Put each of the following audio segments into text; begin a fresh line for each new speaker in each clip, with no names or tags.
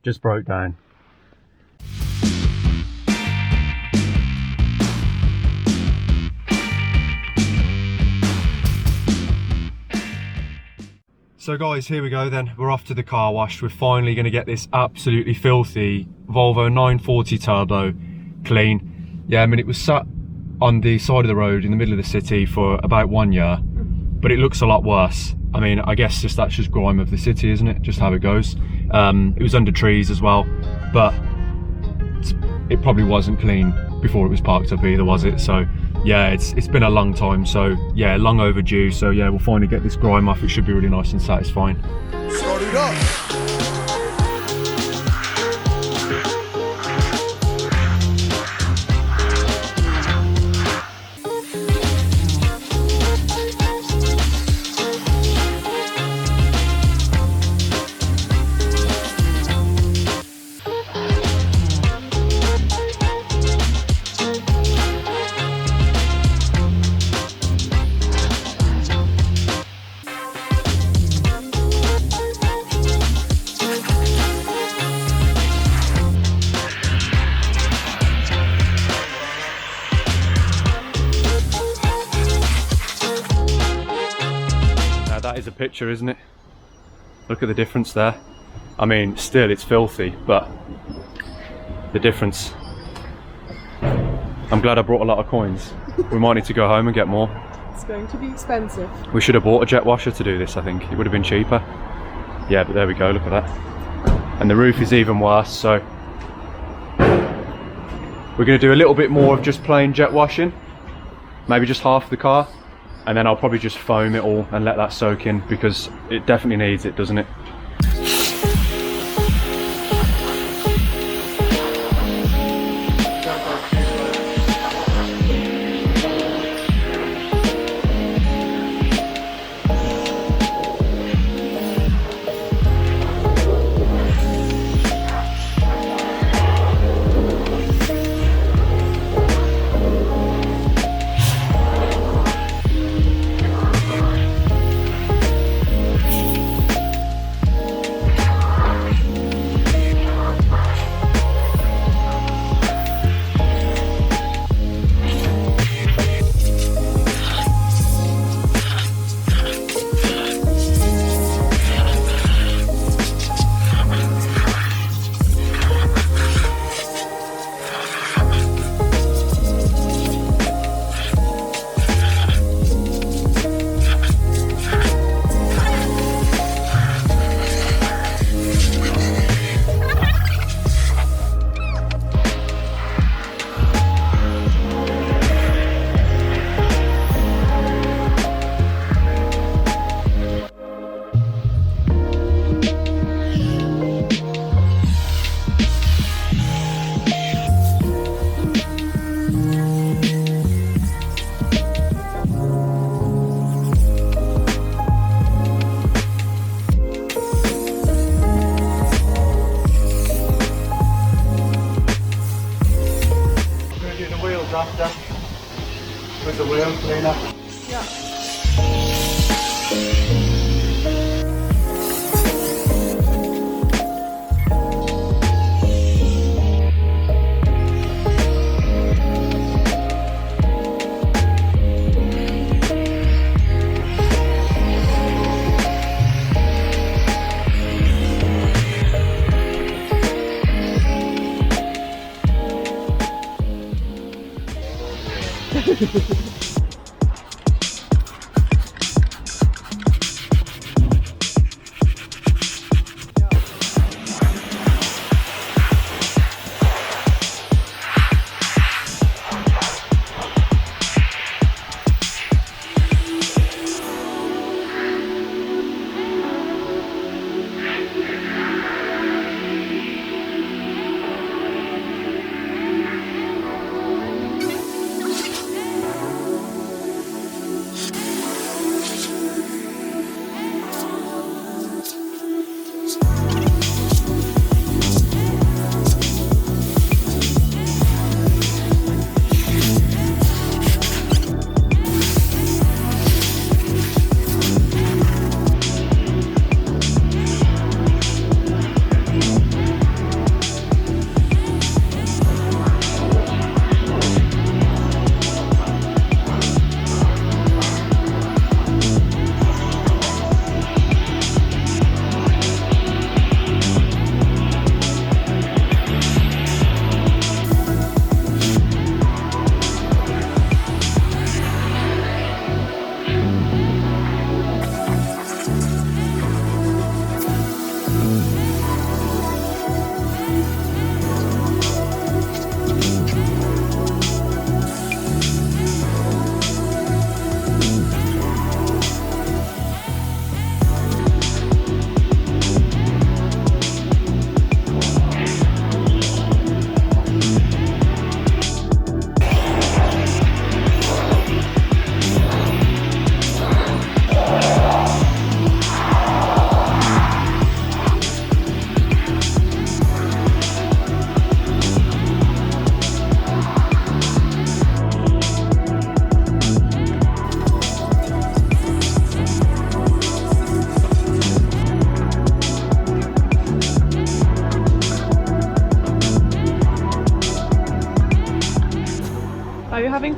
just broke down. So guys, here we go then. We're off to the car wash. We're finally going to get this absolutely filthy Volvo 940 turbo clean. Yeah, I mean, it was sat on the side of the road in the middle of the city for about 1 year, but it looks a lot worse. I mean, I guess that's just grime of the city, isn't it? Just how it goes. It was under trees as well, but it probably wasn't clean before it was parked up either, was it? So yeah, it's been a long time, so yeah, long overdue. So yeah, we'll finally get this grime off. It should be really nice and satisfying.
Start it up.
That is a picture, isn't it? Look at the difference there. I mean, still it's filthy, but the difference. I'm glad I brought a lot of coins. We might need to go home and get more.
It's going to be expensive.
We should have bought a jet washer to do this, I think. It would have been cheaper. Yeah, but there we go, look at that. And the roof is even worse, so we're going to do a little bit more of just plain jet washing. Maybe just half the car. And then I'll probably just foam it all and let that soak in, because it definitely needs it, doesn't it?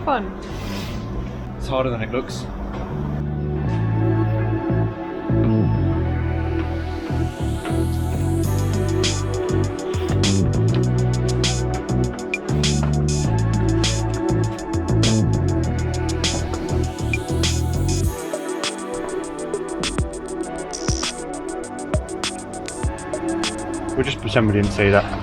Fun.
It's harder than it looks. We'll just pretend we didn't see that.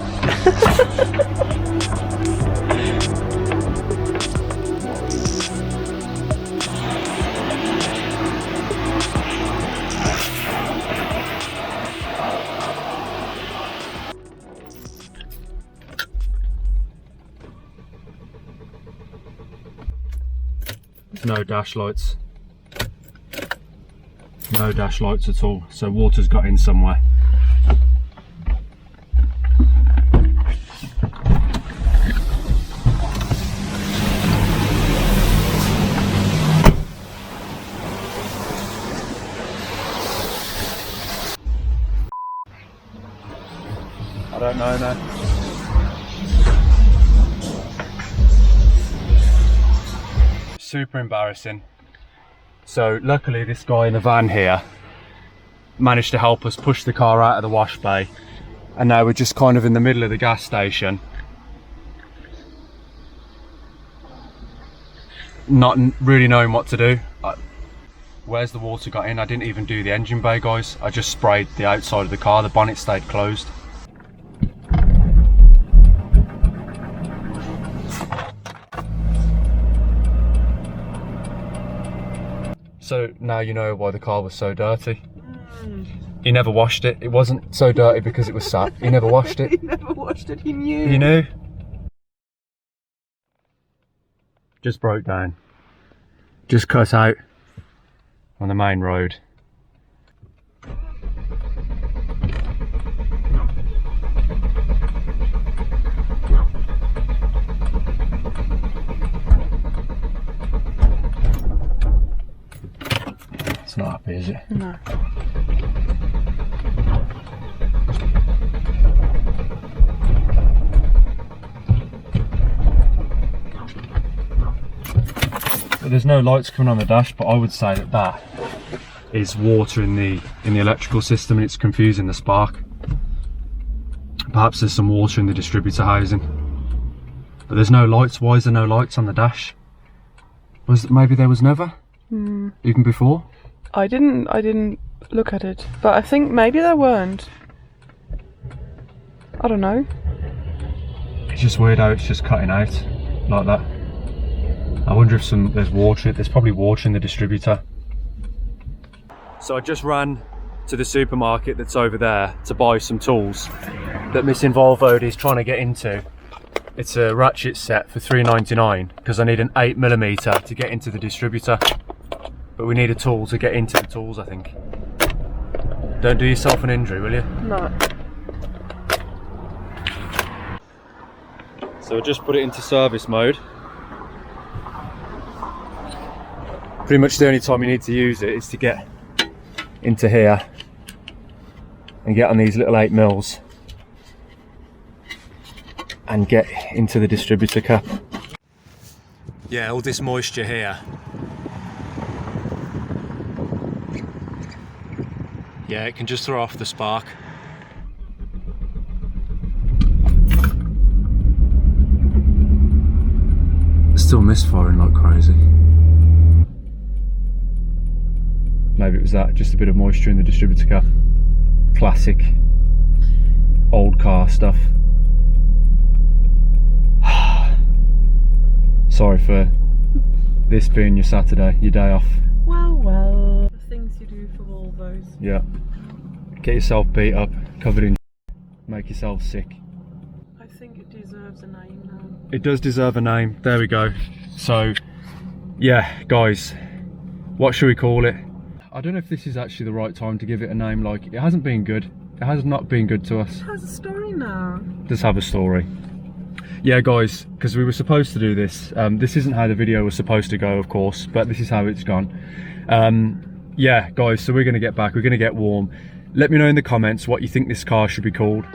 No dash lights. No dash lights at all, so water's got in somewhere. I don't know now. Super embarrassing. So luckily this guy in the van here managed to help us push the car out of the wash bay, and now we're just kind of in the middle of the gas station, not really knowing what to do. Where's the water got in? I didn't even do the engine bay, guys. I just sprayed the outside of the car. The bonnet stayed closed. So now you know why the car was so dirty. He never washed it. It wasn't so dirty because it was sat. He never washed it.
He never watched it, he knew.
He knew. Just broke down. Just cut out on the main road. It's not happy, is it?
No.
There's no lights coming on the dash, but I would say that that is water in the electrical system, and it's confusing the spark. Perhaps there's some water in the distributor housing, but there's no lights. Why is there no lights on the dash? Maybe there was never, even before.
I didn't look at it, but I think maybe there weren't. I don't know.
It's just weird how it's just cutting out like that. I wonder if there's water. There's probably water in the distributor. So I just ran to the supermarket that's over there to buy some tools that Miss Involvo'd is trying to get into. It's a ratchet set for £3.99 because I need an 8mm to get into the distributor. But we need a tool to get into the tools, I think. Don't do yourself an injury, will you?
No.
So I just put it into service mode. Pretty much the only time you need to use it is to get into here and get on these little 8mm and get into the distributor cap. Yeah, all this moisture here. Yeah, it can just throw off the spark. It's still misfiring like crazy. Maybe it was that, just a bit of moisture in the distributor cap. Classic old car stuff. Sorry for this being your Saturday, your day off.
Well. The things you do for Volvos.
Yeah. Get yourself beat up, covered in make yourself sick.
I think it deserves a name now.
It does deserve a name. There we go. So, yeah, guys, what should we call it? I don't know if this is actually the right time to give it a name. Like, it hasn't been good. It has not been good to us.
It has a story now.
It does have a story. Yeah, guys, because we were supposed to do this. This isn't how the video was supposed to go, of course, but this is how it's gone. Yeah, guys, so we're going to get back. We're going to get warm. Let me know in the comments what you think this car should be called.